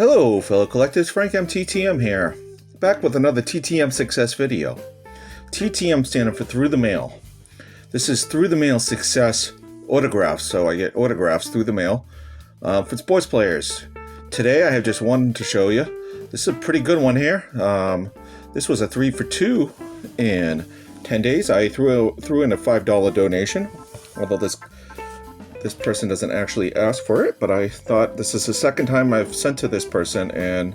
Hello fellow collectors, Frank M. TTM here, back with another TTM Success video. TTM standing for Through the Mail. This is Through the Mail Success autographs, so I get autographs through the mail for sports players. Today I have just one to show you. This is a pretty good one here. This was a 3 for 2 in 10 days. I threw in a $5 donation, although this person doesn't actually ask for it, but I thought this is the second time I've sent to this person in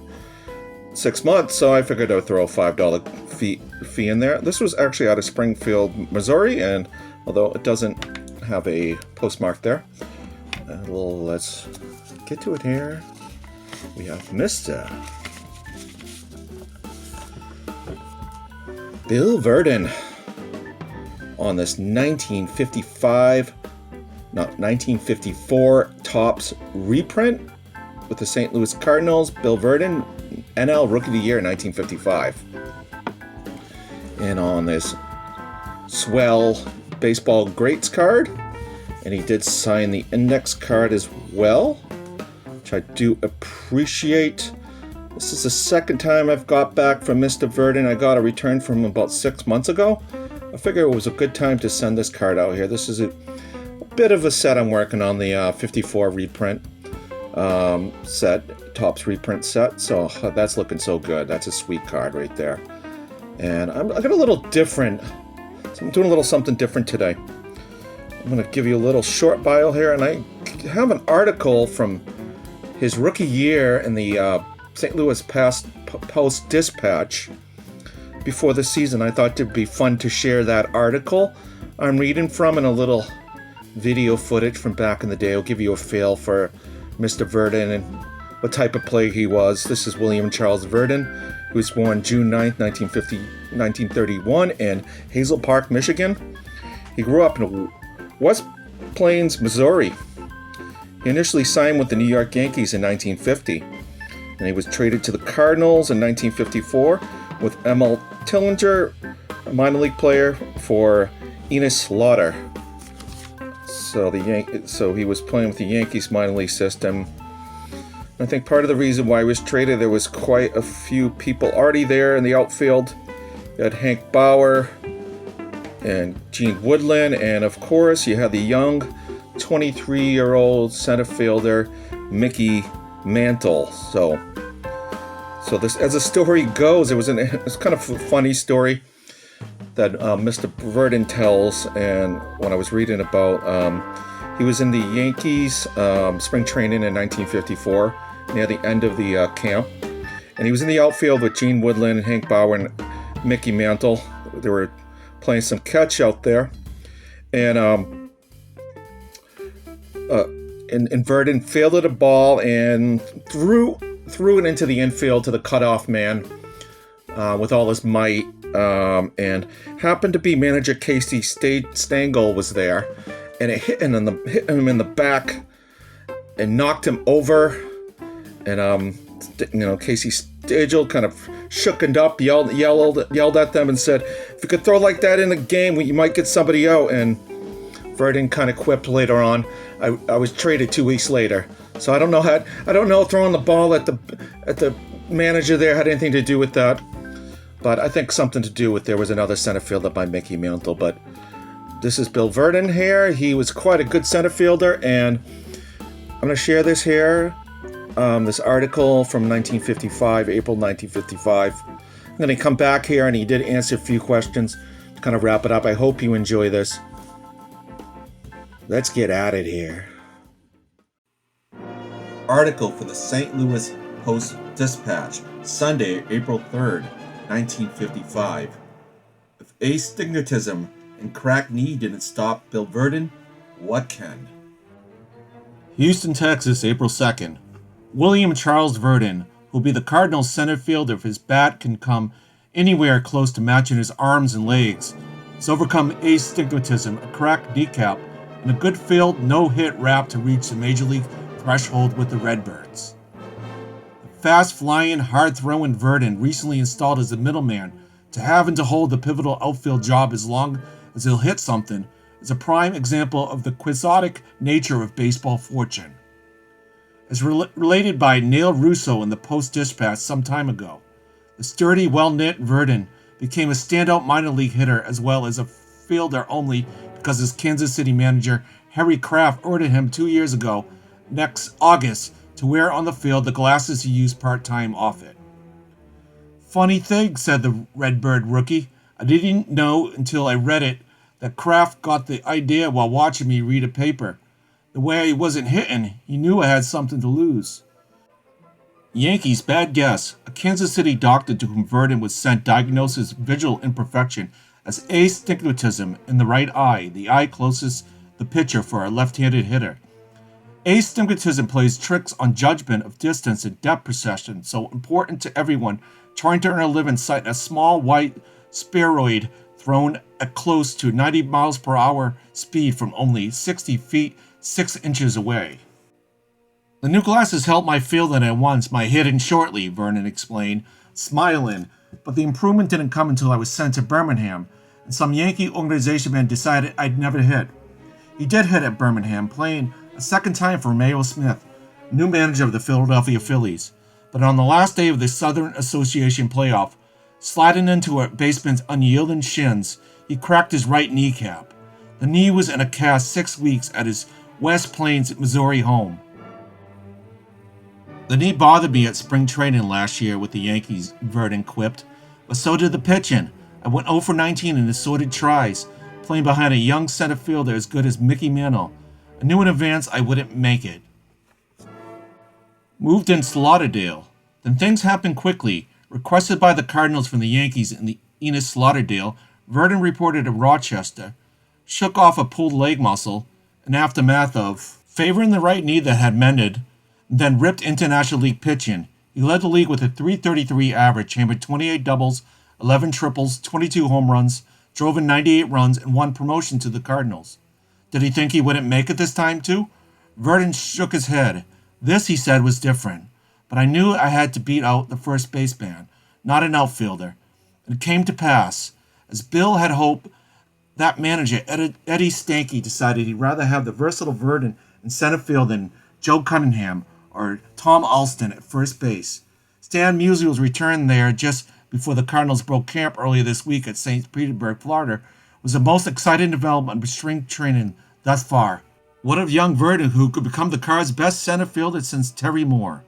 6 months, so I figured I'd throw a $5 fee in there. This was actually out of Springfield, Missouri, and although it doesn't have a postmark there, let's get to it here. We have Mr. Bill Virdon on this 1954 Topps reprint with the St. Louis Cardinals. Bill Virdon, NL Rookie of the Year, 1955. And on this swell baseball greats card, and he did sign the index card as well, which I do appreciate. This is the second time I've got back from Mr. Virdon. I got a return from him about 6 months ago. I figured it was a good time to send this card out here. This is a bit of a set I'm working on, the 54 reprint set, Topps reprint set. So that's looking so good. That's a sweet card right there. And I got a little different. So I'm doing a little something different today. I'm going to give you a little short bio here, and I have an article from his rookie year in the St. Louis Post-Dispatch before the season. I thought it'd be fun to share that article I'm reading from, and a little video footage from back in the day. I'll give you a feel for Mr. Virdon and what type of player he was. This is William Charles Virdon, who was born June 9th, 1931 in Hazel Park, Michigan. He grew up in West Plains, Missouri. He initially signed with the New York Yankees in 1950, and he was traded to the Cardinals in 1954 with M.L. Tillinger, a minor league player, for Enos Lauder. So he was playing with the Yankees minor league system. I think part of the reason why he was traded, there was quite a few people already there in the outfield. You had Hank Bauer and Gene Woodland, and of course you had the young 23-year-old center fielder Mickey Mantle. So this, as the story goes, it's kind of a funny story that Mr. Virdon tells, and when I was reading about, he was in the Yankees spring training in 1954, near the end of the camp, and he was in the outfield with Gene Woodland, Hank Bauer, and Mickey Mantle. They were playing some catch out there, and Virdon fielded a ball and threw it into the infield to the cutoff man with all his might. And happened to be manager Casey Stengel was there, and it hit him in the back and knocked him over. And Casey Stengel kind of shookened up, yelled at them, and said, "If you could throw like that in the game, you might get somebody out." And Virdon kind of quipped later on, "I was traded 2 weeks later, so I don't know throwing the ball at the manager there had anything to do with that." But I think something to do with there was another center fielder by Mickey Mantle. But this is Bill Virdon here. He was quite a good center fielder, and I'm going to share this here, this article from 1955, April 1955. I'm going to come back here, and he did answer a few questions to kind of wrap it up. I hope you enjoy this. Let's get at it here. Article for the St. Louis Post-Dispatch, Sunday, April 3rd. 1955. If astigmatism and cracked knee didn't stop Bill Virdon, what can? Houston, Texas, April 2nd. William Charles Virdon, who'll be the Cardinals center fielder if his bat can come anywhere close to matching his arms and legs, has overcome astigmatism, a cracked kneecap, and a good field no-hit rap to reach the major league threshold with the Redbirds. Fast-flying, hard-throwing Virdon, recently installed as a middleman to have and to hold the pivotal outfield job as long as he'll hit something, is a prime example of the quixotic nature of baseball fortune. as related by Neil Russo in the Post-Dispatch some time ago. The sturdy, well-knit Virdon became a standout minor league hitter as well as a fielder only because his Kansas City manager Harry Kraft ordered him 2 years ago, next August, to wear on the field the glasses he used part-time off it. "Funny thing," said the Redbird rookie. "I didn't know until I read it that Kraft got the idea while watching me read a paper. The way I wasn't hitting, he knew I had something to lose." Yankees, bad guess. A Kansas City doctor to whom Virdon was sent diagnosed his visual imperfection as astigmatism in the right eye, the eye closest the pitcher for a left-handed hitter. Astigmatism plays tricks on judgment of distance and depth perception, so important to everyone trying to earn a living sighting a small white spheroid thrown at close to 90 miles per hour speed from only 60 feet 6 inches away. "The new glasses helped my fielding at once, my hitting shortly," Vernon explained, smiling, "but the improvement didn't come until I was sent to Birmingham, and some Yankee organization man decided I'd never hit." He did hit at Birmingham, playing a second time for Mayo Smith, new manager of the Philadelphia Phillies, but on the last day of the Southern Association playoff, sliding into a baseman's unyielding shins, he cracked his right kneecap. The knee was in a cast 6 weeks at his West Plains, Missouri home. "The knee bothered me at spring training last year with the Yankees," Virdon quipped, "but so did the pitching. I went 0 for 19 in assorted tries, playing behind a young center fielder as good as Mickey Mantle. I knew in advance I wouldn't make it." Moved in Lauderdale. Then things happened quickly. Requested by the Cardinals from the Yankees in the Enos Lauderdale, Virdon reported to Rochester, shook off a pulled leg muscle, an aftermath of favoring the right knee that had mended, then ripped International League pitching. He led the league with a .333 average, hammered 28 doubles, 11 triples, 22 home runs, drove in 98 runs, and won promotion to the Cardinals. Did he think he wouldn't make it this time too? Virdon shook his head. This, he said, was different. But I knew I had to beat out the first baseman, not an outfielder. And it came to pass. As Bill had hoped, that manager, Eddie Stanky, decided he'd rather have the versatile Virdon in center field than Joe Cunningham or Tom Alston at first base. Stan Musial's return there just before the Cardinals broke camp earlier this week at St. Petersburg, Florida, was the most exciting development of spring training thus far. What of young Virdon, who could become the Cards' best center fielder since Terry Moore?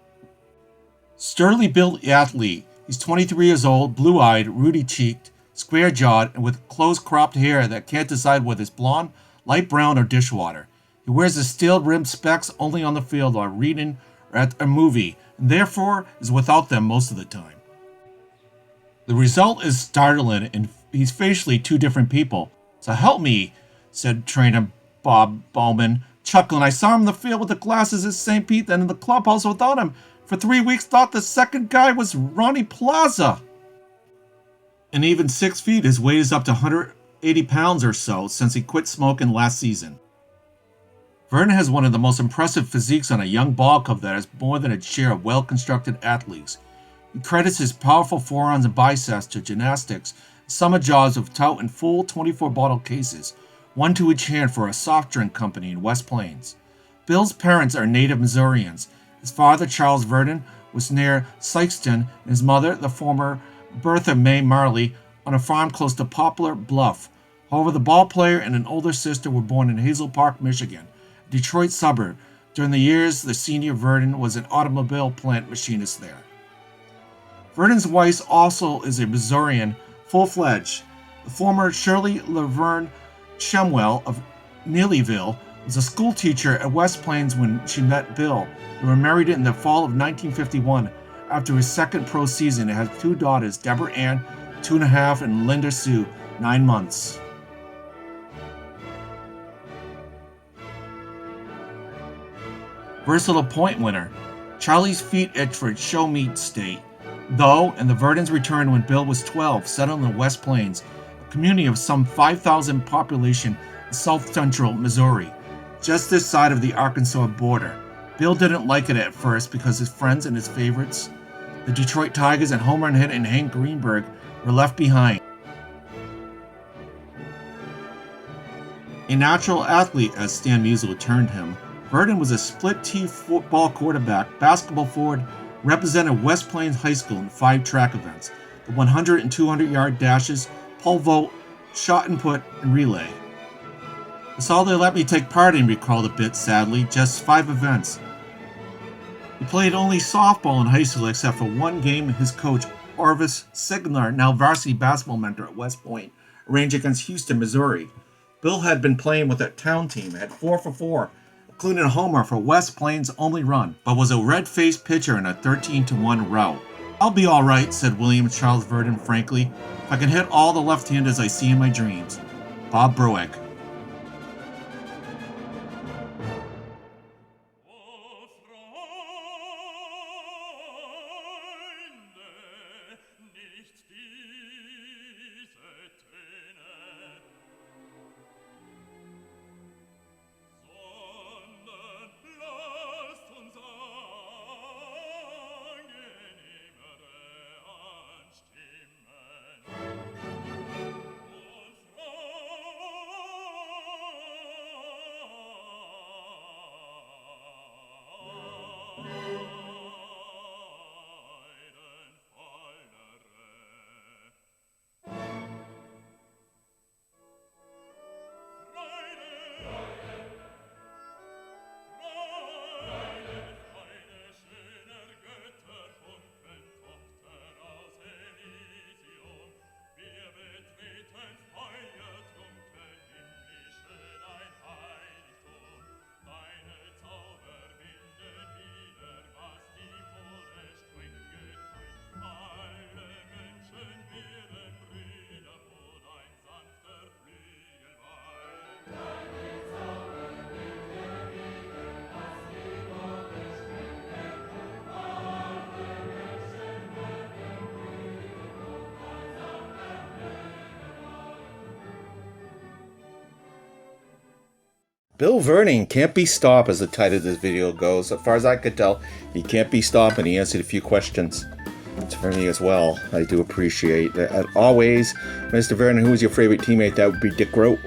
Sturdily built athlete, he's 23 years old, blue-eyed, rudy-cheeked, square-jawed, and with close-cropped hair that can't decide whether it's blonde, light brown, or dishwater. He wears his steel-rimmed specs only on the field while reading or at a movie, and therefore is without them most of the time. The result is startling, and he's facially two different people. "So help me," said trainer Bob Bowman, chuckling. "I saw him in the field with the glasses at St. Pete, then in the clubhouse without him. For 3 weeks, thought the second guy was Ronnie Plaza." And even 6 feet, his weight is up to 180 pounds or so since he quit smoking last season. Virdon has one of the most impressive physiques on a young ball club that has more than its share of well-constructed athletes. He credits his powerful forearms and biceps to gymnastics, summer jobs with tout in full 24-bottle cases, one to each hand for a soft drink company in West Plains. Bill's parents are native Missourians. His father, Charles Virdon, was near Sykeston, and his mother, the former Bertha May Marley, on a farm close to Poplar Bluff. However, the ball player and an older sister were born in Hazel Park, Michigan, a Detroit suburb. During the years, the senior Virdon was an automobile plant machinist there. Virdon's wife also is a Missourian, full-fledged. The former Shirley Laverne Shemwell of Neelyville was a school teacher at West Plains when she met Bill. They were married in the fall of 1951. After his second pro season, they had 2 daughters, Deborah Ann, 2.5, and Linda Sue, 9 months. Versatile point winner. Charlie's feet itch for show me state, though, and the Virdons returned when Bill was 12, settled in the West Plains, a community of some 5,000 population in south-central Missouri, just this side of the Arkansas border. Bill didn't like it at first because his friends and his favorites, the Detroit Tigers and home run hitter and Hank Greenberg, were left behind. A natural athlete, as Stan Musial termed him, Virdon was a split-T football quarterback, basketball forward, represented West Plains High School in 5 track events: the 100 and 200-yard dashes, pole vault, shot and put, and relay. That's all they let me take part in, recalled a bit sadly, just 5 events. He played only softball in high school except for one game his coach, Orvis Signar, now varsity basketball mentor at West Point, arranged against Houston, Missouri. Bill had been playing with that town team, had 4 for 4, including a homer for West Plains' only run, but was a red-faced pitcher in a 13-1 rout. I'll be all right, said William Charles Virdon frankly, if I can hit all the left-handers I see in my dreams. Bob Broek. Bill Virdon can't be stopped, as the title of this video goes. As far as I could tell, he can't be stopped, and he answered a few questions for me as well. I do appreciate that. As always, Mr. Virdon, who was your favorite teammate? That would be Dick Grote.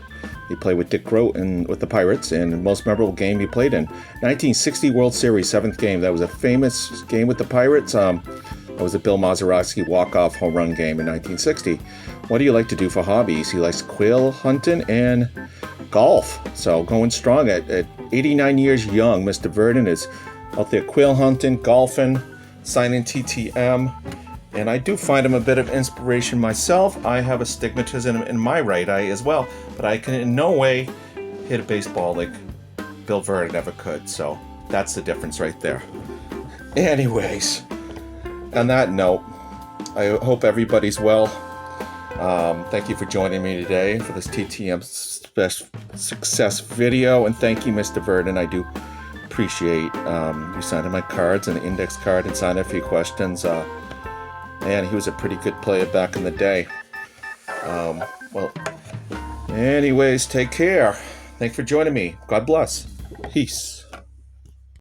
He played with Dick Grote and with the Pirates, and the most memorable game he played in. 1960 World Series, 7th game. That was a famous game with the Pirates. That was a Bill Mazeroski walk-off home run game in 1960. What do you like to do for hobbies? He likes quail hunting and golf. So going strong at 89 years young, Mr. Virdon is out there quail hunting, golfing, signing TTM, and I do find him a bit of inspiration myself. I have astigmatism in my right eye as well, but I can in no way hit a baseball like Bill Virdon ever could, so that's the difference right there. Anyways, on that note, I hope everybody's well. Thank you for joining me today for this TTM Success video, and thank you, Mr. Virdon. I do appreciate you signing my cards and an index card and signing a few questions. Man, he was a pretty good player back in the day. Well, anyways, take care. Thanks for joining me. God bless. Peace.